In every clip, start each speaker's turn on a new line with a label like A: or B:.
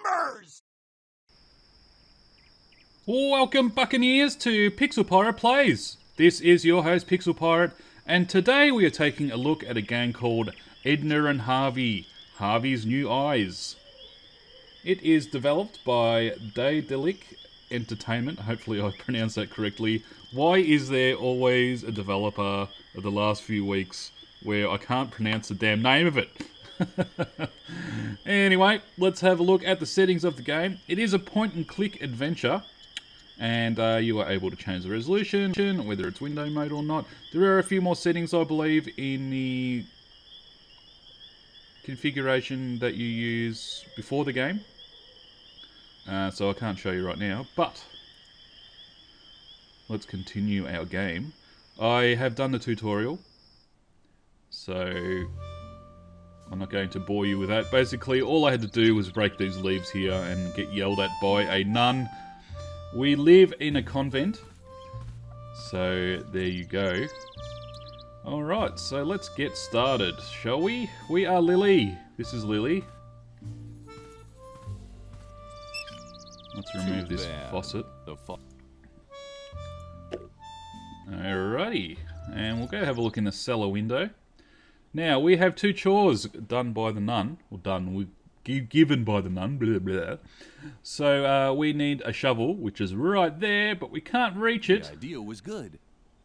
A: numbers!
B: Welcome, Buccaneers, to Pixel Pirate Plays. This is your host, Pixel Pirate, and today we are taking a look at a game called Edna and Harvey, Harvey's New Eyes. It is developed by Daedalic Entertainment. Hopefully I pronounced that correctly. Why is there always a developer of the last few weeks where I can't pronounce the damn name of it? Anyway, let's have a look at the settings of the game. It is a point-and-click adventure, and you are able to change the resolution, whether it's window mode or not. There are a few more settings, I believe, in the configuration that you use before the game. So I can't show you right now, but let's continue our game. I have done the tutorial, so I'm not going to bore you with that. Basically, all I had to do was break these leaves here and get yelled at by a nun. We live in a convent, so there you go. Alright, so let's get started, shall we? We are Lily. This is Lily. Let's remove this faucet. Alrighty, and we'll go have a look in the cellar window. Now, we have two chores done by the nun, or given by the nun, blah, blah. So, we need a shovel, which is right there, but we can't reach it.
A: The idea was good,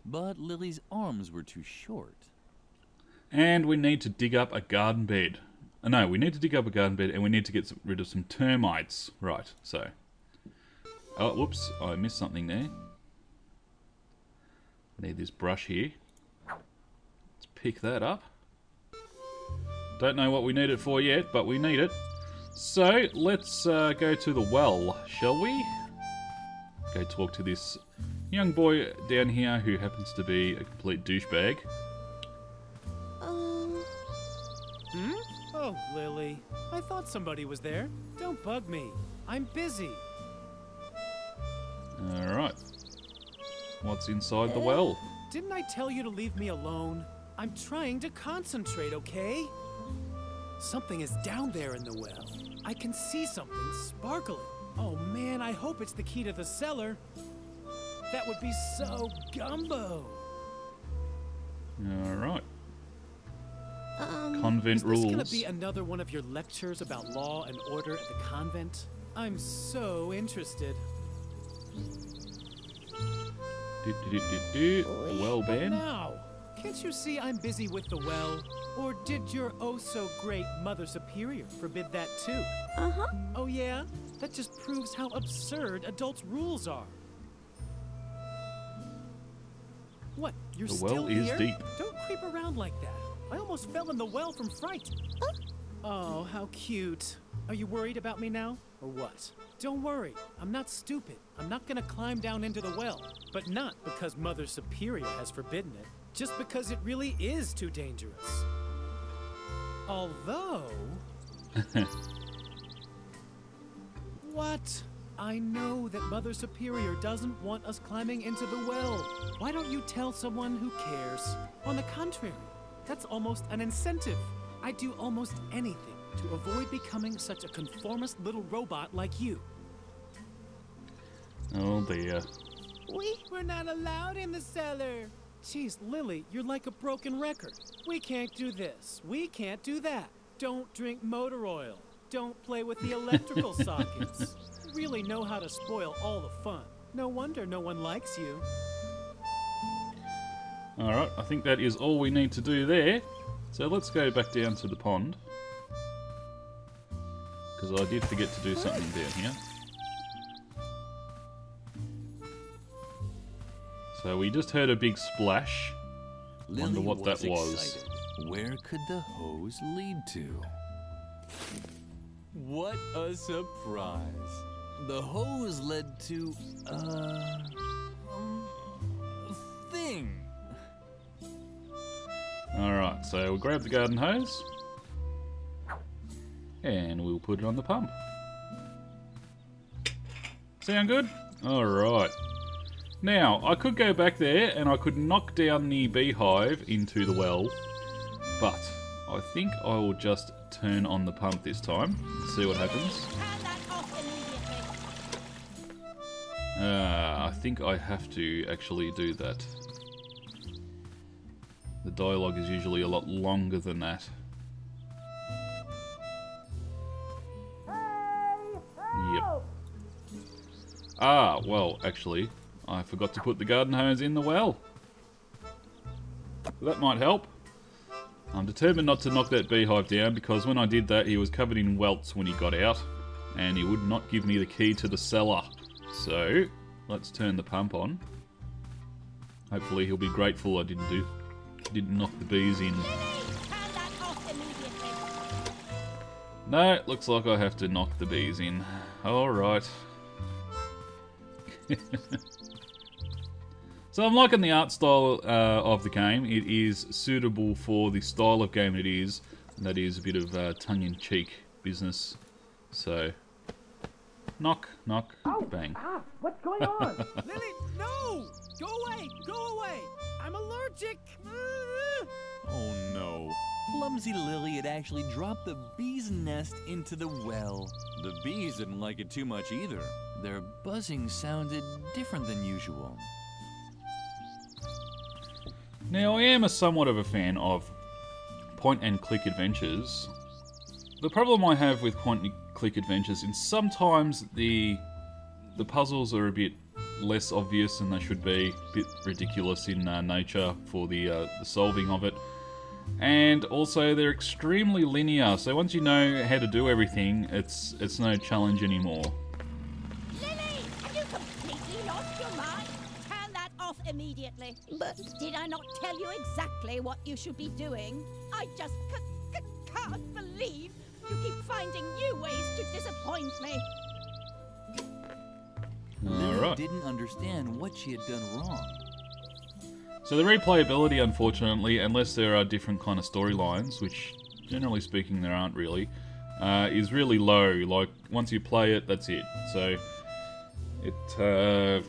A: but Lily's arms were too short.
B: And we need to dig up a garden bed. No, we need to dig up a garden bed, and we need to get rid of some termites. Right, so. Oh, whoops, I missed something there. I need this brush here. Let's pick that up. Don't know what we need it for yet, but we need it. So, let's go to the well, shall we? Go talk to this young boy down here who happens to be a complete douchebag.
C: Oh, Lily. I thought somebody was there. Don't bug me. I'm busy.
B: Alright. What's inside the well?
C: Didn't I tell you to leave me alone? I'm trying to concentrate, okay? Something is down there in the well. I can see something sparkling. Oh man, I hope it's the key to the cellar. That would be so gumbo.
B: Alright. Convent rules.
C: Is this gonna be another one of your lectures about law and order at the convent? I'm so interested.
B: Well, Ben.
C: Now, can't you see I'm busy with the well? Or did your oh-so-great Mother Superior forbid that too?
D: Uh-huh.
C: Oh yeah? That just proves how absurd adults' rules are. What, you're
B: The
C: still
B: well
C: here?
B: is deep.
C: Don't creep around like that. I almost fell in the well from fright. Oh, how cute. Are you worried about me now, or what? Don't worry, I'm not stupid. I'm not gonna climb down into the well. But not because Mother Superior has forbidden it. Just because it really is too dangerous. Although... What? I know that Mother Superior doesn't want us climbing into the well. Why don't you tell someone who cares? On the contrary, that's almost an incentive. I'd do almost anything to avoid becoming such a conformist little robot like you.
B: Oh dear.
C: We're not allowed in the cellar. Jeez, Lily, you're like a broken record. We can't do this. We can't do that. Don't drink motor oil. Don't play with the electrical sockets. You really know how to spoil all the fun. No wonder no one likes you.
B: Alright, I think that is all we need to do there. So let's go back down to the pond. Because I did forget to do something down here. So we just heard a big splash. Wonder what that was.
A: Excited. Where could the hose lead to? What a surprise. The hose led to a thing.
B: Alright, so we'll grab the garden hose. And we'll put it on the pump. Sound good? Alright. Now, I could go back there and I could knock down the beehive into the well, but I think I will just turn on the pump this time and see what happens. I think I have to actually do that. The dialogue is usually a lot longer than that. Yep. Ah, well, actually, I forgot to put the garden hose in the well. That might help. I'm determined not to knock that beehive down because when I did that, he was covered in welts when he got out, and he would not give me the key to the cellar. So, let's turn the pump on. Hopefully he'll be grateful I didn't knock the bees in. No, it looks like I have to knock the bees in. Alright. So I'm liking the art style of the game. It is suitable for the style of game it is. And that is a bit of tongue-in-cheek business. So, knock, knock, bang.
C: What's going on? Lily, no! Go away! Go away! I'm allergic!
A: Oh no. Clumsy Lily had actually dropped the bee's nest into the well. The bees didn't like it too much either. Their buzzing sounded different than usual.
B: Now, I am somewhat of a fan of point-and-click adventures. The problem I have with point-and-click adventures is sometimes the puzzles are a bit less obvious than they should be, a bit ridiculous in nature for the solving of it. And also, they're extremely linear, so once you know how to do everything, it's no challenge anymore.
D: Lily, have you completely lost your mind? Turn that off immediately. But did I not tell you exactly what you should be doing? I just can't believe you keep finding new ways to disappoint me.
A: Lily didn't understand what she had done wrong.
B: So the replayability, unfortunately, unless there are different kind of storylines, which generally speaking there aren't really, is really low. Like, once you play it, that's it. So, it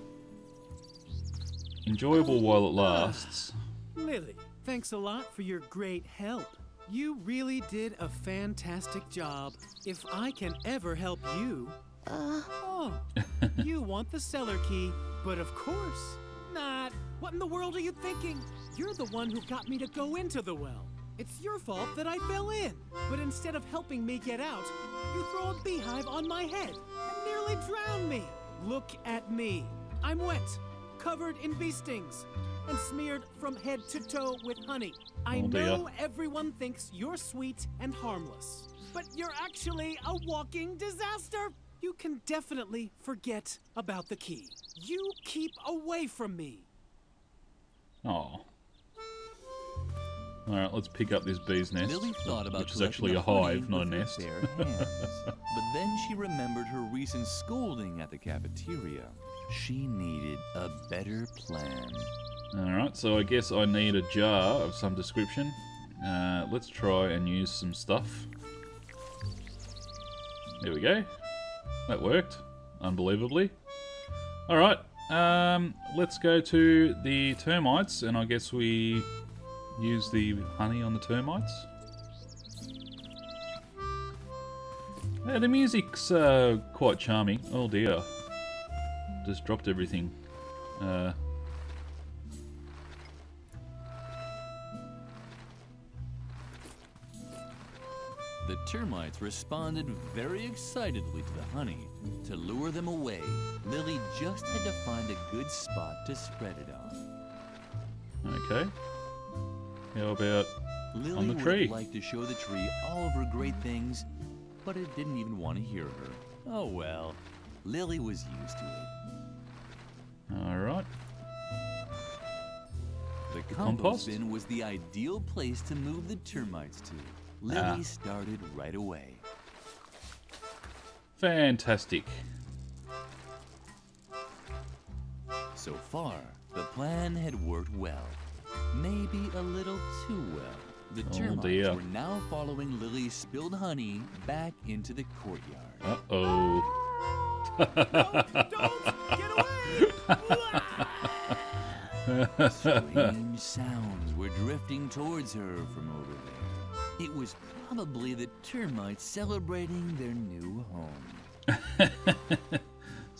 B: enjoyable while it lasts.
C: Lily, thanks a lot for your great help. You really did a fantastic job. If I can ever help you... Oh, you want the cellar key, but of course not. What in the world are you thinking? You're the one who got me to go into the well. It's your fault that I fell in. But instead of helping me get out, you throw a beehive on my head and nearly drown me. Look at me. I'm wet, covered in bee stings, and smeared from head to toe with honey. I know everyone thinks you're sweet and harmless, but you're actually a walking disaster. You can definitely forget about the key. You keep away from me.
B: Oh. Alright, let's pick up this bee's nest,
A: Lily thought about
B: which is actually a hive, not a
A: with her
B: nest.
A: bare hands. But then she remembered her recent scolding at the cafeteria. She needed a better plan.
B: Alright, so I guess I need a jar of some description. Let's try and use some stuff. There we go. That worked, unbelievably. Alright, let's go to the termites, and I guess we use the honey on the termites. Yeah, the music's quite charming. Oh dear. Just dropped everything.
A: The termites responded very excitedly to the honey. To lure them away, Lily just had to find a good spot to spread it on.
B: Okay. How about
A: Lily
B: on the
A: would
B: tree?
A: have liked to show the tree all of her great things, but it didn't even want to hear her. Oh well, Lily was used to it.
B: Alright.
A: The
B: compost?
A: compost bin was the ideal place to move the termites to. Lily started right away.
B: Fantastic.
A: So far, the plan had worked well. Maybe a little too well. The termites
B: dear.
A: were now following Lily's spilled honey back into the courtyard.
B: Uh-oh.
C: No, don't! Get away!
A: Strange sounds were drifting towards her from over there. It was probably the termites celebrating their new home.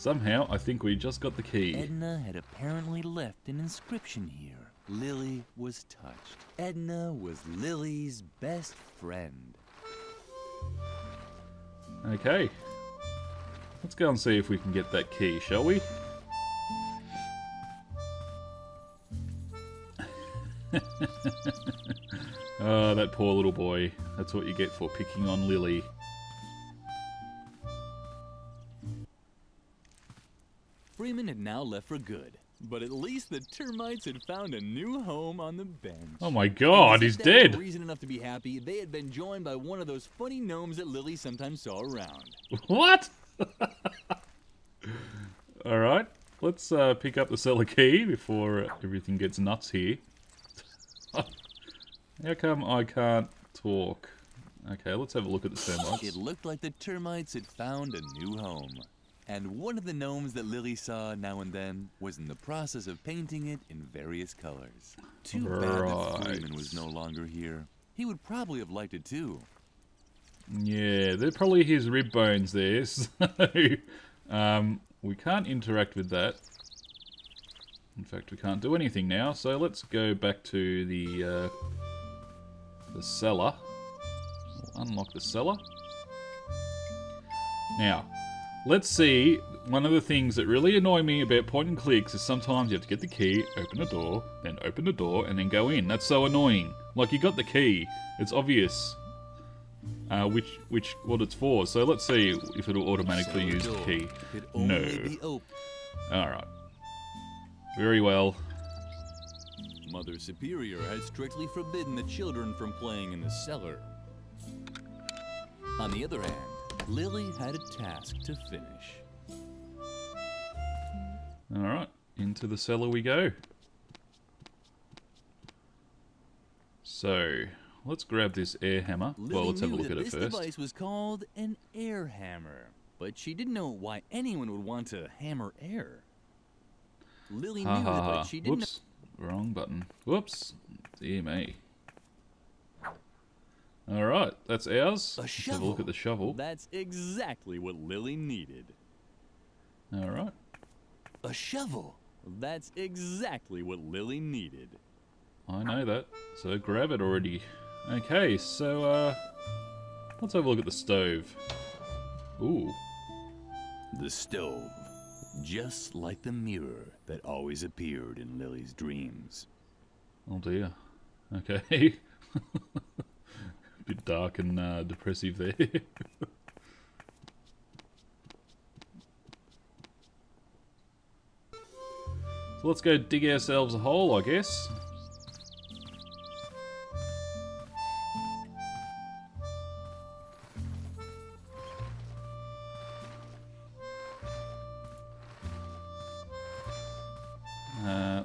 B: Somehow, I think we just got the key.
A: Edna had apparently left an inscription here. Lily was touched. Edna was Lily's best friend.
B: Okay. Let's go and see if we can get that key, shall we? Oh, that poor little boy. That's what you get for picking on Lily.
A: Freeman had now left for good, but at least the termites had found a new home on the bench.
B: Oh my god, he's dead!
A: Reason enough to be happy, they had been joined by one of those funny gnomes that Lily sometimes saw around.
B: What? Alright, let's pick up the cellar key before everything gets nuts here. How come I can't talk? Okay, let's have a look at the termites.
A: It looked like the termites had found a new home. And one of the gnomes that Lily saw now and then was in the process of painting it in various colors. Too bad that Freeman was no longer here. He would probably have liked it too.
B: Yeah, they're probably his rib bones there, so we can't interact with that. In fact, we can't do anything now, so let's go back to the cellar. We'll unlock the cellar. Now, let's see. One of the things that really annoy me about point and clicks is sometimes you have to get the key, open the door, and then go in. That's so annoying. Like, you got the key. It's obvious what it's for. So let's see if it'll automatically use the key. No. Alright. Very well.
A: Mother Superior had strictly forbidden the children from playing in the cellar. On the other hand, Lily had a task to finish.
B: Alright, into the cellar we go. So, let's grab this air hammer. Well, let's have a look at it first.
A: This device was called an air hammer, but she didn't know why anyone would want to hammer air. Lily knew that, but she didn't.
B: Whoops, wrong button. Whoops, dear me. Alright, that's ours.
A: A
B: Let's
A: shovel.
B: have a look at the shovel.
A: That's exactly what Lily needed.
B: Alright.
A: A shovel. That's exactly what Lily needed.
B: I know that. So grab it already. Okay, so let's have a look at the stove. Ooh.
A: The stove. Just like the mirror that always appeared in Lily's dreams.
B: Oh dear. Okay. Bit dark and depressive there. So let's go dig ourselves a hole, I guess.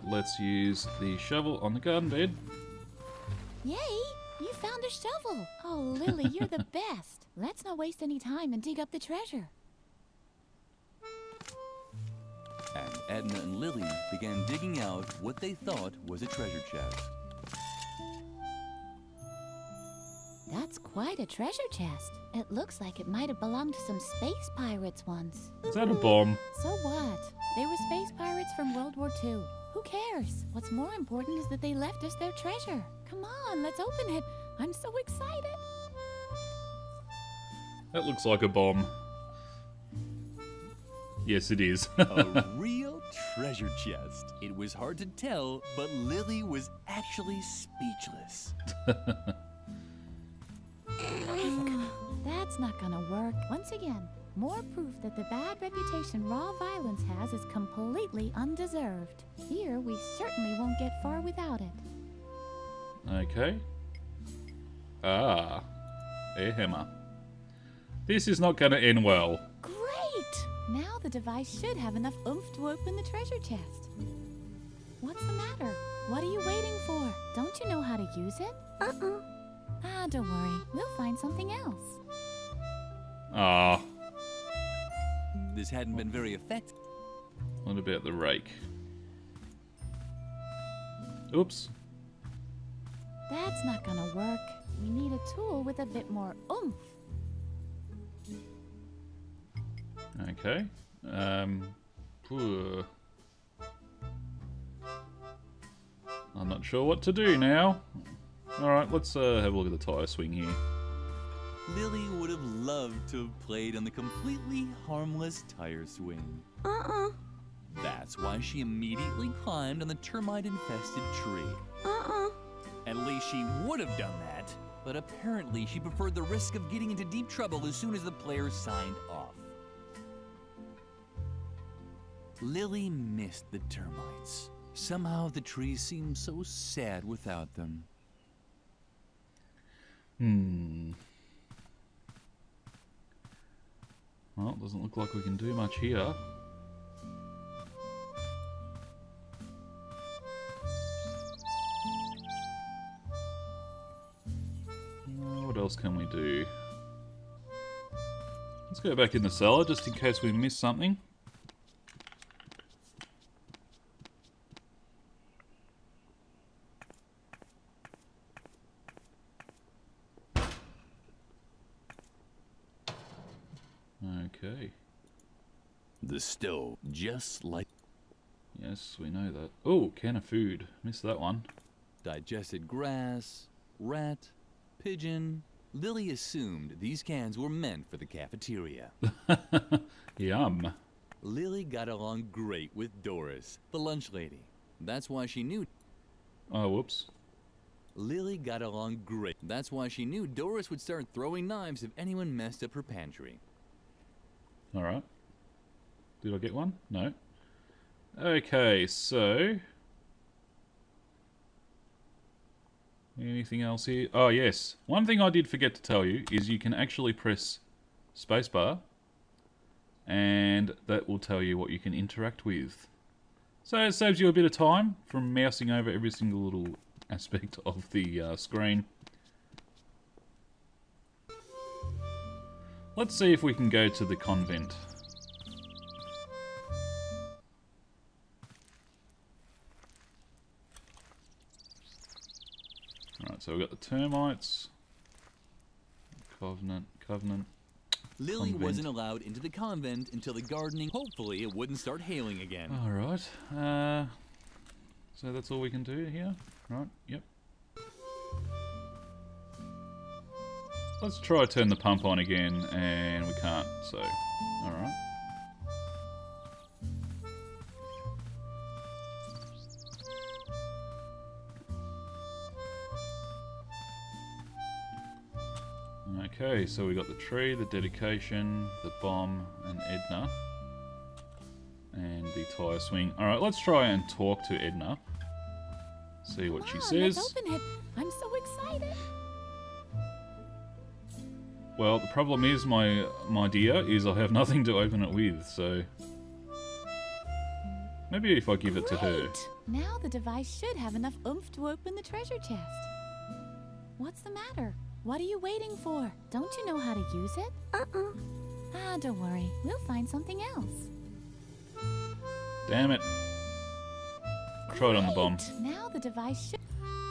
B: Let's use the shovel on the garden bed.
E: Yay! You found a shovel! Oh, Lily, you're the best. Let's not waste any time and dig up the treasure.
A: And Edna and Lily began digging out what they thought was a treasure chest.
E: That's quite a treasure chest. It looks like it might have belonged to some space pirates once.
B: Is that a bomb?
E: So what? They were space pirates from World War II. Who cares? What's more important is that they left us their treasure. Come on, let's open it. I'm so excited.
B: That looks like a bomb. Yes, it is.
A: A real treasure chest. It was hard to tell, but Lily was actually speechless.
E: That's not gonna work. Once again, more proof that the bad reputation raw violence has is completely undeserved. Here, we certainly won't get far without it.
B: Okay. Ah. Air hammer. This is not going to end well.
E: Great! Now the device should have enough oomph to open the treasure chest. What's the matter? What are you waiting for? Don't you know how to use it? Ah, don't worry. We'll find something else.
B: Ah.
A: This hadn't been very effective.
B: What about the rake? Oops.
E: That's not gonna work. We need a tool with a bit more oomph.
B: Okay. Phew. I'm not sure what to do now. Alright, let's have a look at the tyre swing here.
A: Lily would have loved to have played on the completely harmless tire swing. That's why she immediately climbed on the termite-infested tree. At least she would have done that, but apparently she preferred the risk of getting into deep trouble as soon as the players signed off. Lily missed the termites. Somehow the trees seemed so sad without them.
B: Well, it doesn't look like we can do much here. What else can we do? Let's go back in the cellar just in case we miss something. Okay.
A: The stove, just like
B: Yes, we know that. Oh, can of food. Missed that one.
A: digested grass, rat, pigeon. Lily assumed these cans were meant for the cafeteria.
B: Yum.
A: Lily got along great with Doris, the lunch lady. That's why she knew.
B: Oh, whoops.
A: Lily got along great. That's why she knew Doris would start throwing knives if anyone messed up her pantry.
B: Alright. Did I get one? No. Okay, so... anything else here? Oh, yes. One thing I did forget to tell you is you can actually press spacebar and that will tell you what you can interact with. So it saves you a bit of time from mousing over every single little aspect of the screen. Let's see if we can go to the convent. Alright, so we've got the termites. Covenant.
A: Lily
B: Convent.
A: wasn't allowed into the convent until the gardening. Hopefully it wouldn't start hailing again.
B: Alright. So that's all we can do here? Right, yep. Let's try turn the pump on again, and we can't, so... alright. Okay, so we got the tree, the dedication, the bomb, and Edna. And the tyre swing. Alright, let's try and talk to Edna. See what she says.
E: Let's open it. I'm so excited.
B: Well, the problem is, my dear, is I have nothing to open it with, so... maybe if I give it to her.
E: Great. Now the device should have enough oomph to open the treasure chest. What's the matter? What are you waiting for? Don't you know how to use it? Ah, don't worry. We'll find something else.
B: Damn it. Try it on the bomb.
E: Great. Now the device should...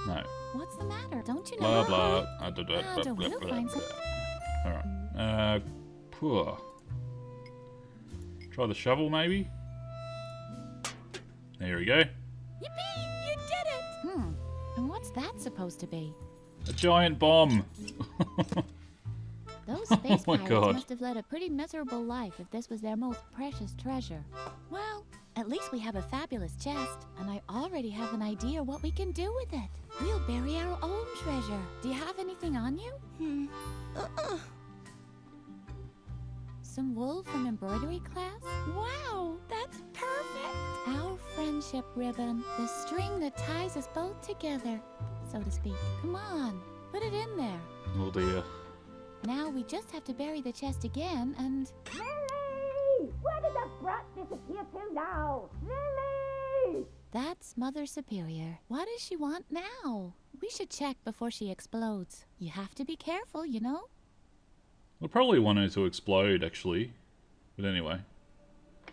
B: No.
E: What's the matter? Don't you know
B: Blah
E: how
B: blah.
E: to... we'll find some...
B: Alright. Poor. Try the shovel, maybe? There we go.
E: Yippee! You did it! And what's that supposed to be?
B: A giant bomb!
E: Those space
B: my
E: pirates
B: God.
E: must have led a pretty miserable life if this was their most precious treasure. Well, at least we have a fabulous chest, and I already have an idea what we can do with it. We'll bury our own treasure. Do you have anything on you? Some wool from embroidery class? Wow, that's perfect! Our friendship ribbon, the string that ties us both together, so to speak. Come on, put it in there.
B: Oh dear.
E: Now we just have to bury the chest again and...
D: Lily! Where did the brat disappear to now? Lily!
E: That's Mother Superior. What does she want now? We should check before she explodes. You have to be careful, you know?
B: I probably want her to explode, actually. But anyway.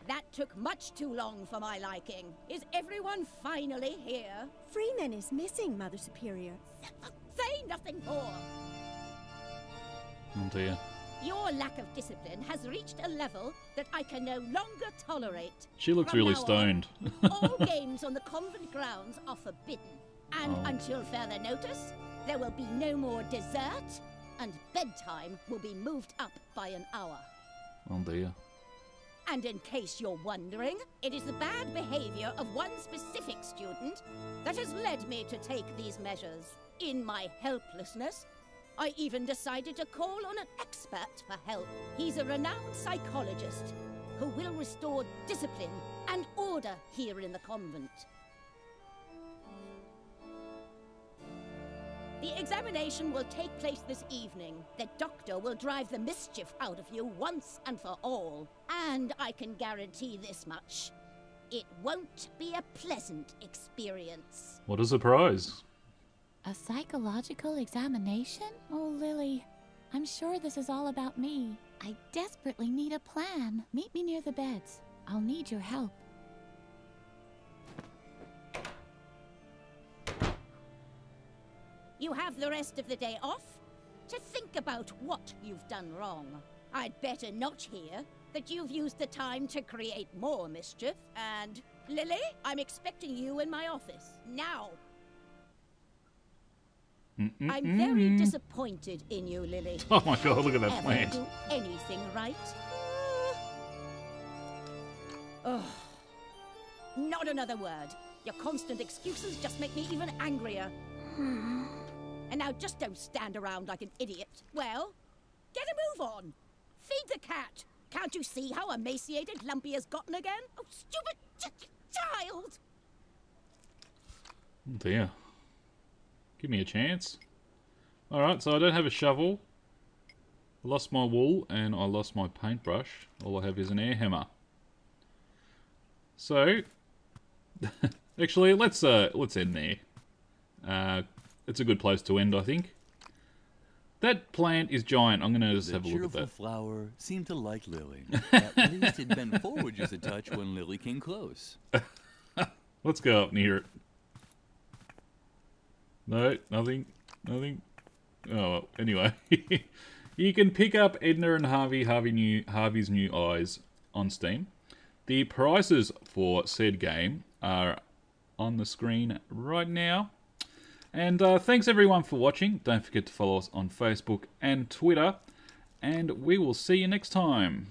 D: That took much too long for my liking. Is everyone finally here?
F: Freeman is missing, Mother Superior.
D: Say nothing more.
B: Oh dear.
D: Your lack of discipline has reached a level that I can no longer tolerate.
B: She looks
D: From
B: really
D: now on,
B: stoned.
D: all games on the convent grounds are forbidden. And until further notice, there will be no more dessert, and bedtime will be moved up by an hour.
B: Oh dear.
D: And in case you're wondering, it is the bad behavior of one specific student that has led me to take these measures. In my helplessness, I even decided to call on an expert for help. He's a renowned psychologist who will restore discipline and order here in the convent. The examination will take place this evening. The doctor will drive the mischief out of you once and for all. And I can guarantee this much. It won't be a pleasant experience.
B: What a surprise.
E: A psychological examination? Oh, Lily, I'm sure this is all about me. I desperately need a plan. Meet me near the beds. I'll need your help.
D: You have the rest of the day off to think about what you've done wrong. I'd better not hear that you've used the time to create more mischief. And, Lily, I'm expecting you in my office. Now! I'm very disappointed in you, Lily.
B: Oh my god, look at that
D: Ever
B: plant.
D: do anything right? Oh, not another word. Your constant excuses just make me even angrier. And now just don't stand around like an idiot. Well, get a move on. Feed the cat. Can't you see how emaciated Lumpy has gotten again? Oh, stupid child!
B: Oh dear. Give me a chance. Alright, so I don't have a shovel. I lost my wool and I lost my paintbrush. All I have is an air hammer. So, actually, let's end there. It's a good place to end, I think. That plant is giant. I'm gonna just have a look at
A: The cheerful
B: that.
A: flower seemed to like Lily. At least it bent forward just a touch when Lily came close.
B: Let's go up near it. No, nothing. Oh, well, anyway. You can pick up Edna and Harvey's New Eyes on Steam. The prices for said game are on the screen right now. And thanks everyone for watching. Don't forget to follow us on Facebook and Twitter. And we will see you next time.